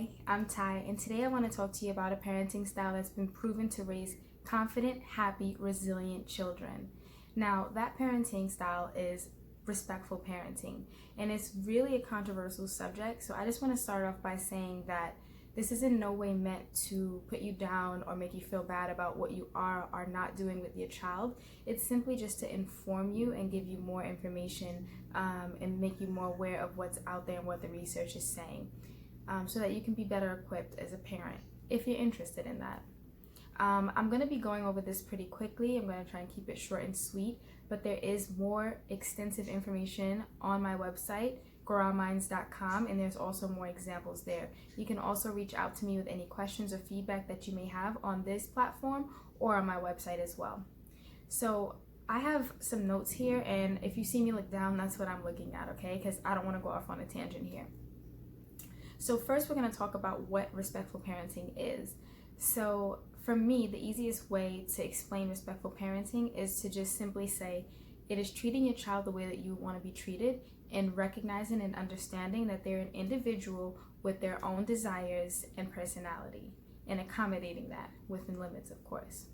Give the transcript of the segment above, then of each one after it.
Hi, I'm Ty, and today I want to talk to you about a parenting style that's been proven to raise confident, happy, resilient children. Now, that parenting style is respectful parenting, and it's really a controversial subject, so I just want to start off by saying that this is in no way meant to put you down or make you feel bad about what you are not doing with your child. It's simply just to inform you and give you more information and make you more aware of what's out there and what the research is saying. So that you can be better equipped as a parent if you're interested in that. I'm going to be going over this pretty quickly. I'm going to try and keep it short and sweet, but there is more extensive information on my website, growminds.com, and there's also more examples there. You can also reach out to me with any questions or feedback that you may have on this platform or on my website as well. So I have some notes here, and if you see me look down, that's what I'm looking at, okay? Because I don't want to go off on a tangent here. So first we're going to talk about what respectful parenting is. So for me, the easiest way to explain respectful parenting is to just simply say it is treating your child the way that you want to be treated and recognizing and understanding that they're an individual with their own desires and personality and accommodating that within limits, of course.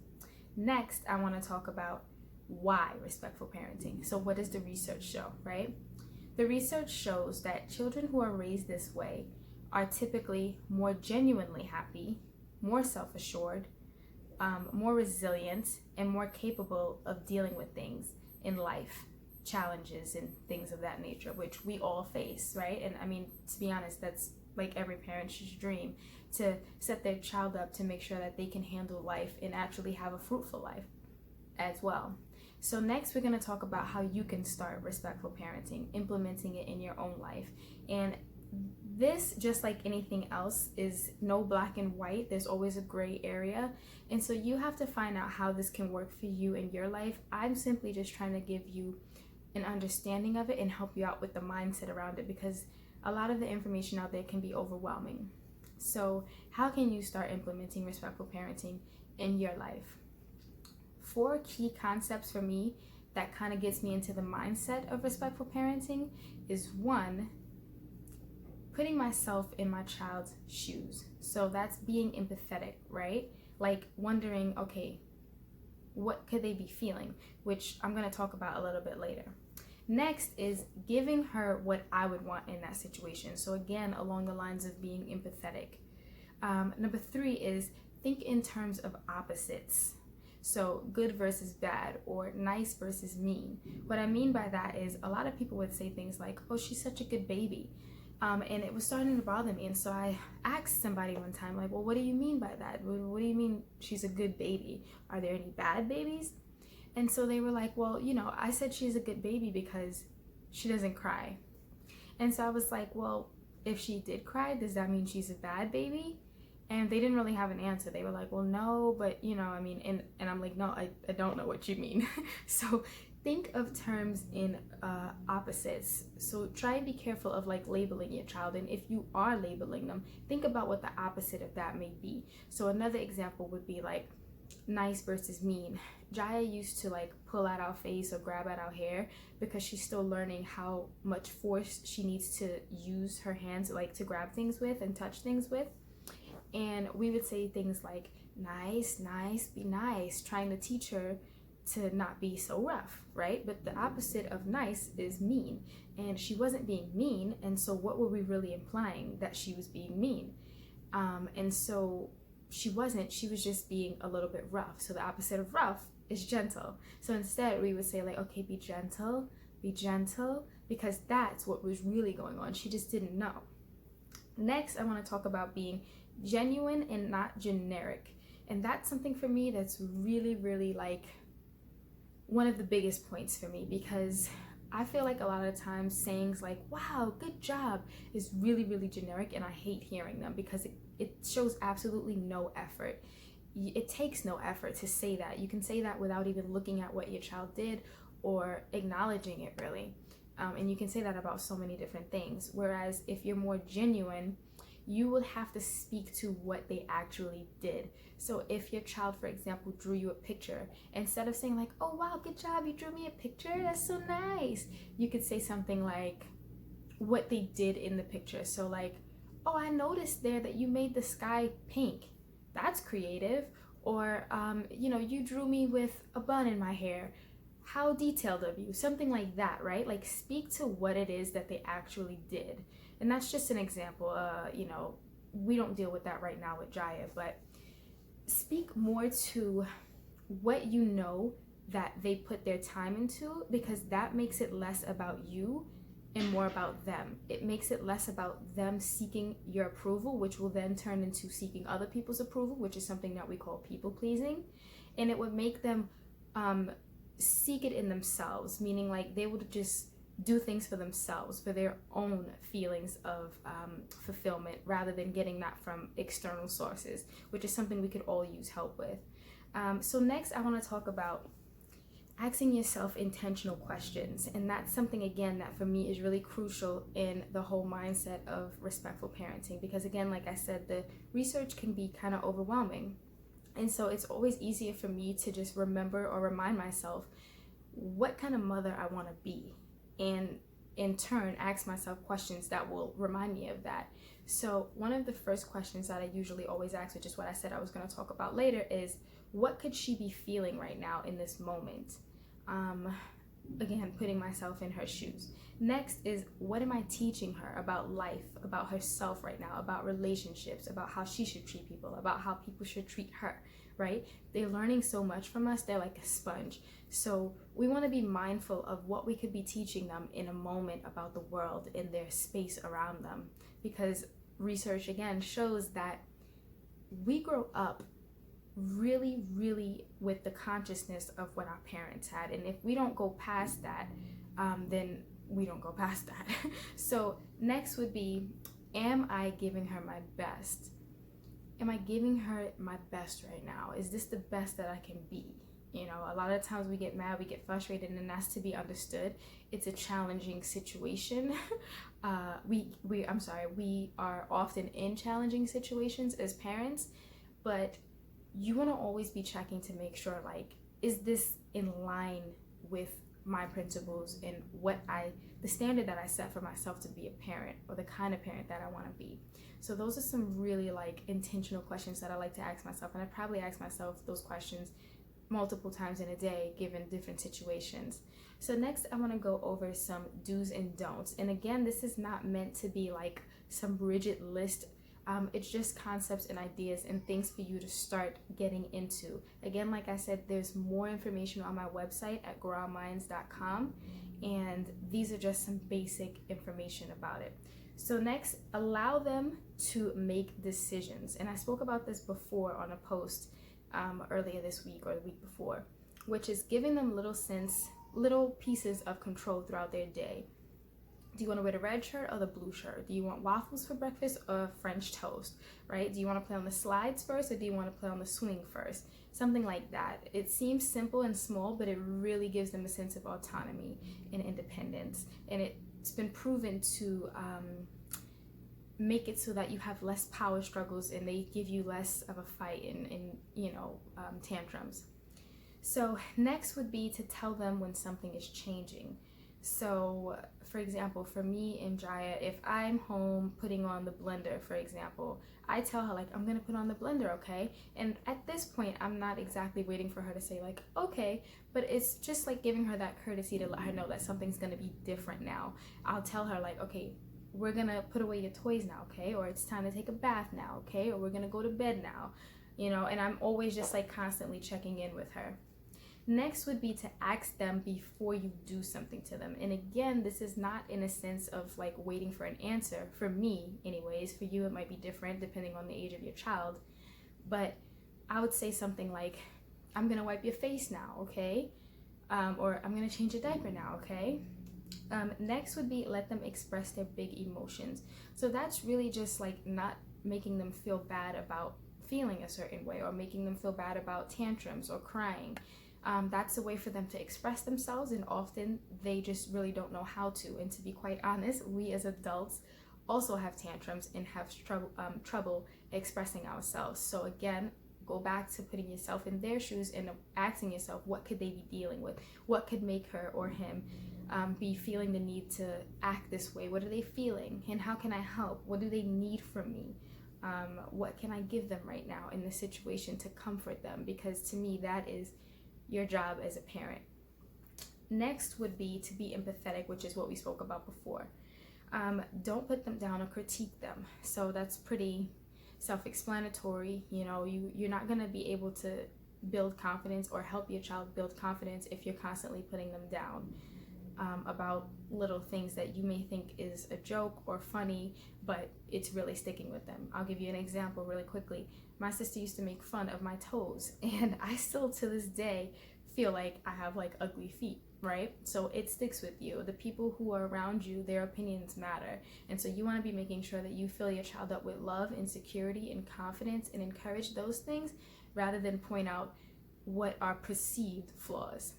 Next, I want to talk about why respectful parenting. So what does the research show, right? The research shows that children who are raised this way are typically more genuinely happy, more self-assured, more resilient, and more capable of dealing with things in life, challenges and things of that nature, which we all face, right? And I mean, to be honest, that's like every parent's dream, to set their child up to make sure that they can handle life and actually have a fruitful life as well. So next we're going to talk about how you can start respectful parenting, implementing it in your own life. And this, just like anything else, is no black and white. There's always a gray area. And so you have to find out how this can work for you in your life. I'm simply just trying to give you an understanding of it and help you out with the mindset around it, because a lot of the information out there can be overwhelming. So how can you start implementing respectful parenting in your life? 4 key concepts for me that kind of gets me into the mindset of respectful parenting is 1, putting myself in my child's shoes. So that's being empathetic, right? Like wondering, okay, what could they be feeling? Which I'm going to talk about a little bit later. Next is giving her what I would want in that situation. So again, along the lines of being empathetic. Number 3 is think in terms of opposites. So good versus bad, or nice versus mean. What I mean by that is a lot of people would say things like, oh, she's such a good baby. And it was starting to bother me. And so I asked somebody one time, like, well, what do you mean by that? What do you mean she's a good baby? Are there any bad babies? And so they were like, well, I said she's a good baby because she doesn't cry. And so I was like, well, if she did cry, does that mean she's a bad baby? And they didn't really have an answer. They were like, well, no, but and I'm like, no, I don't know what you mean. So think of terms in opposites. So try and be careful of like labeling your child. And if you are labeling them, think about what the opposite of that may be. So another example would be like nice versus mean. Jaya used to like pull at our face or grab at our hair because she's still learning how much force she needs to use her hands like to grab things with and touch things with. And we would say things like nice, nice, be nice, trying to teach her to not be so rough, right? But the opposite of nice is mean, and she wasn't being mean, and so what were we really implying? That she was being mean. And so she wasn't, she was just being a little bit rough. So the opposite of rough is gentle. So instead we would say like, okay, be gentle, because that's what was really going on. She just didn't know. Next, I want to talk about being genuine and not generic. And that's something for me that's really, really like one of the biggest points for me, because I feel like a lot of times sayings like, wow, good job, is really, really generic, and I hate hearing them because it shows absolutely no effort. It takes no effort to say that. You can say that without even looking at what your child did or acknowledging it, really. And you can say that about so many different things. Whereas if you're more genuine, you would have to speak to what they actually did. So if your child, for example, drew you a picture, instead of saying like, oh wow, good job, you drew me a picture, that's so nice, you could say something like what they did in the picture. So like, oh, I noticed there that you made the sky pink. That's creative. Or, you drew me with a bun in my hair. How detailed of you. Something like that, right? Like, speak to what it is that they actually did. And that's just an example. We don't deal with that right now with Jaya, but speak more to what you know that they put their time into, because that makes it less about you and more about them. It makes it less about them seeking your approval, which will then turn into seeking other people's approval, which is something that we call people pleasing. And it would make them seek it in themselves, meaning like they would just do things for themselves, for their own feelings of fulfillment, rather than getting that from external sources, which is something we could all use help with. So next I want to talk about asking yourself intentional questions. And that's something, again, that for me is really crucial in the whole mindset of respectful parenting, because again, like I said, the research can be kind of overwhelming. And so it's always easier for me to just remember or remind myself what kind of mother I want to be, and in turn ask myself questions that will remind me of that. So one of the first questions that I usually always ask, which is what I said I was going to talk about later, is what could she be feeling right now in this moment? Again, putting myself in her shoes. Next is, what am I teaching her about life, about herself right now, about relationships, about how she should treat people, about how people should treat her, right? They're learning so much from us. They're like a sponge. So we want to be mindful of what we could be teaching them in a moment about the world, in their space around them, because research again shows that we grow up really, really with the consciousness of what our parents had. And if we don't go past that, then we don't go past that. So next would be, am I giving her my best? Am I giving her my best right now? Is this the best that I can be? A lot of times we get mad, we get frustrated, and that's to be understood. It's a challenging situation. We are often in challenging situations as parents, but you want to always be checking to make sure, like, is this in line with my principles and the standard that I set for myself to be a parent, or the kind of parent that I want to be. So those are some really like intentional questions that I like to ask myself, and I probably ask myself those questions multiple times in a day given different situations. So next I want to go over some do's and don'ts. And again, this is not meant to be like some rigid list. It's just concepts and ideas and things for you to start getting into. Again, like I said, there's more information on my website at growminds.com, and these are just some basic information about it. So next, allow them to make decisions. And I spoke about this before on a post earlier this week or the week before, which is giving them little pieces of control throughout their day. Do you want to wear the red shirt or the blue shirt? Do you want waffles for breakfast or French toast, right? Do you want to play on the slides first, or do you want to play on the swing first? Something like that. It seems simple and small, but it really gives them a sense of autonomy and independence. And it's been proven to make it so that you have less power struggles, and they give you less of a fight in tantrums. So next would be to tell them when something is changing. So for example, for me and Jaya, if I'm home putting on the blender, for example, I tell her like, I'm gonna put on the blender, okay? And at this point, I'm not exactly waiting for her to say like, okay, but it's just like giving her that courtesy to let her know that something's gonna be different now. I'll tell her like, okay, we're gonna put away your toys now, okay? Or it's time to take a bath now, okay? Or we're gonna go to bed now, and I'm always just like constantly checking in with her. Next would be to ask them before you do something to them. And again, this is not in a sense of like waiting for an answer. For me, anyways. For you, it might be different depending on the age of your child. But I would say something like, I'm gonna wipe your face now, okay? Or I'm gonna change your diaper now, okay? Next would be let them express their big emotions. So that's really just like not making them feel bad about feeling a certain way, or making them feel bad about tantrums or crying. That's a way for them to express themselves, and often they just really don't know how to. And to be quite honest, we as adults also have tantrums and have trouble expressing ourselves. So again, go back to putting yourself in their shoes and asking yourself, what could they be dealing with? What could make her or him be feeling the need to act this way? What are they feeling? And how can I help? What do they need from me? What can I give them right now in this situation to comfort them? Because to me, that is your job as a parent. Next would be to be empathetic, which is what we spoke about before. Don't put them down or critique them. So that's pretty self-explanatory. You're not going to be able to build confidence or help your child build confidence if you're constantly putting them down about little things that you may think is a joke or funny, but it's really sticking with them. I'll give you an example really quickly. My sister used to make fun of my toes, and I still to this day feel like I have like ugly feet, right? So it sticks with you. The people who are around you, their opinions matter. And so you want to be making sure that you fill your child up with love and security and confidence and encourage those things rather than point out what are perceived flaws.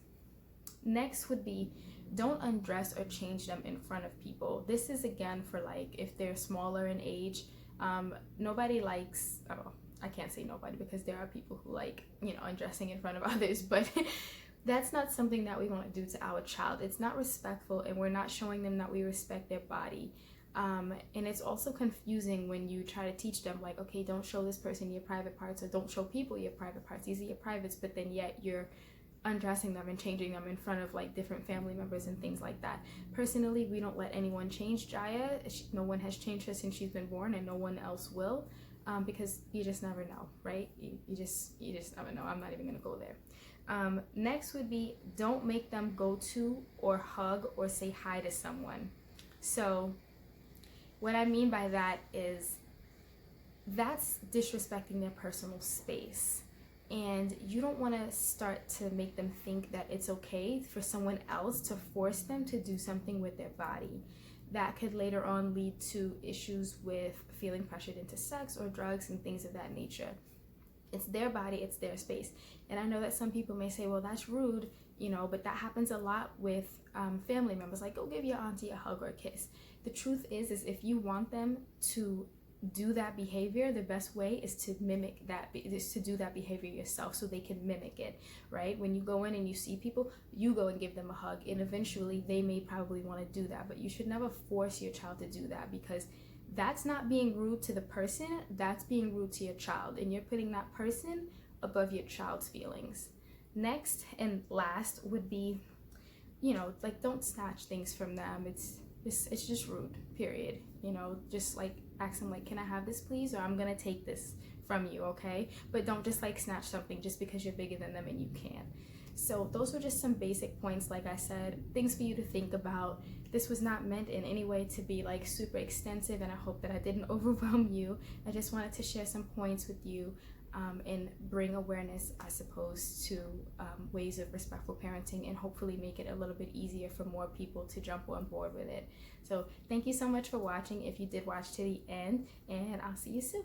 Next would be, don't undress or change them in front of people. This is again for like if they're smaller in age. Nobody likes, I can't say nobody because there are people who like, undressing in front of others, but that's not something that we want to do to our child. It's not respectful, and we're not showing them that we respect their body. And it's also confusing when you try to teach them like, okay, don't show this person your private parts, or don't show people your private parts. These are your privates, but then yet you're undressing them and changing them in front of like different family members and things like that. Personally, we don't let anyone change Jaya. No one has changed her since she's been born, and no one else will, because you just never know, right? You just never know. I'm not even gonna go there. Next would be, don't make them go to or hug or say hi to someone. So what I mean by that is that's disrespecting their personal space. And you don't want to start to make them think that it's okay for someone else to force them to do something with their body. That could later on lead to issues with feeling pressured into sex or drugs and things of that nature. It's their body, it's their space. And I know that some people may say, well, that's rude, but that happens a lot with family members. Like, go give your auntie a hug or a kiss. The truth is if you want them to do that behavior, the best way is to mimic that, is to do that behavior yourself so they can mimic it, right? When you go in and you see people, you go and give them a hug, and eventually they may probably want to do that, but you should never force your child to do that, because that's not being rude to the person, that's being rude to your child, and you're putting that person above your child's feelings. Next and last would be, like, don't snatch things from them. It's just rude, period. Just like ask them like, can I have this please, or I'm gonna take this from you, okay? But don't just like snatch something just because you're bigger than them and you can. So those were just some basic points, like I said, things for you to think about. This was not meant in any way to be like super extensive, and I hope that I didn't overwhelm you. I just wanted to share some points with you and bring awareness, I suppose, to ways of respectful parenting, and hopefully make it a little bit easier for more people to jump on board with it. So thank you so much for watching, if you did watch to the end, and I'll see you soon.